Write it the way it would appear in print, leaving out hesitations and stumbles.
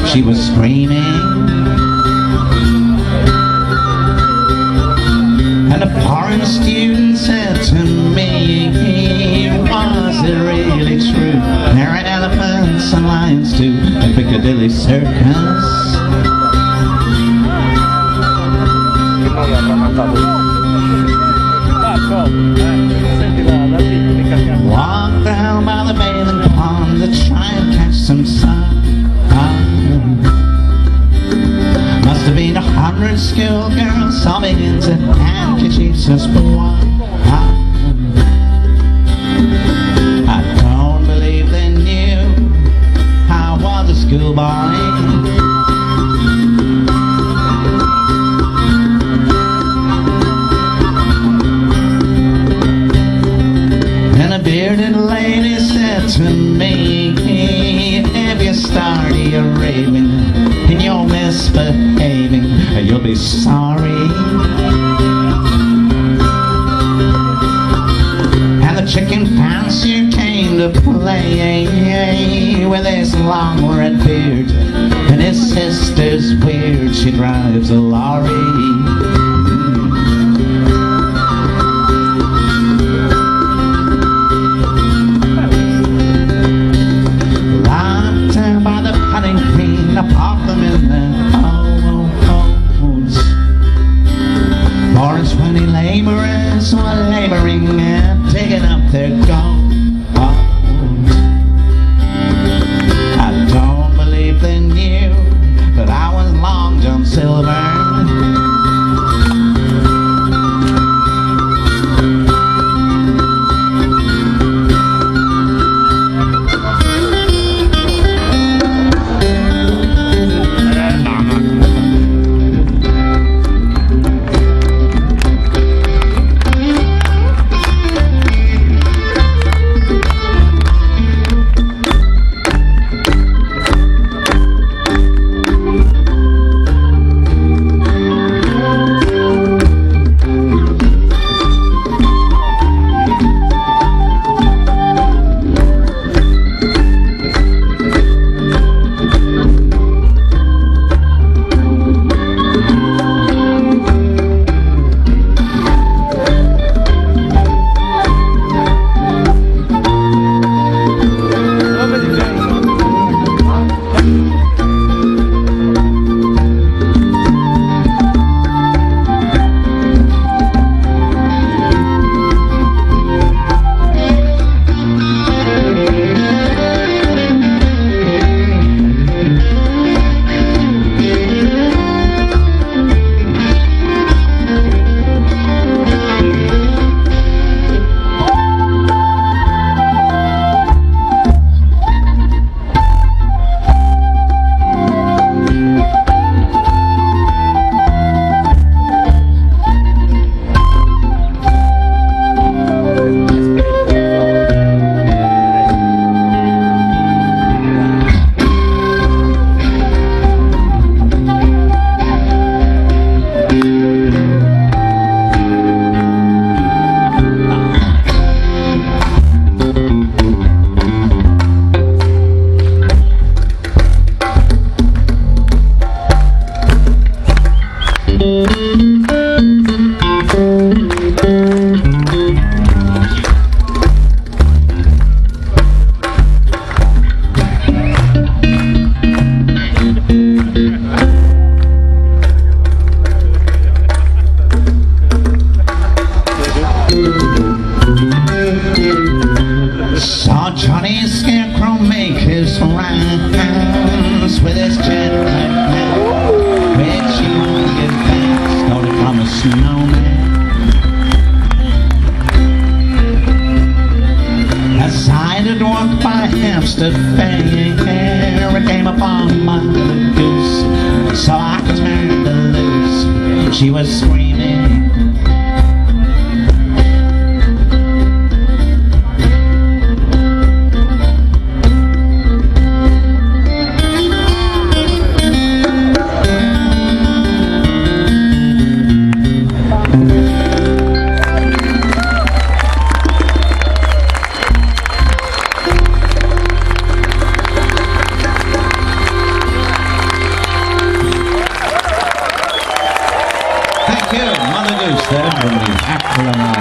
She was screaming, and a foreign student said to me, was it really true? There are elephants and lions too at Piccadilly Circus. Walk down by the bathing pond to try and catch some sun. Must have been 100 schoolgirls sobbing into handkerchiefs just for one. I don't believe they knew I was a schoolboy. Bearded lady said to me, if you start your raving and you're misbehaving, you'll be sorry. And the chicken fancier came to play with his long red beard, and his sister's weird, she drives a lorry. I pop them in their holes. 420 laborers were laboring and digging up their gold. I don't believe they knew that I was Long John Silver. Saw Johnny Scarecrow make his rounds with his jetpack now, which he won't get back, stole it from a snowman. As I did walk by Hampstead Fair, it came upon my goose, so I turned her loose. She was screaming, Walang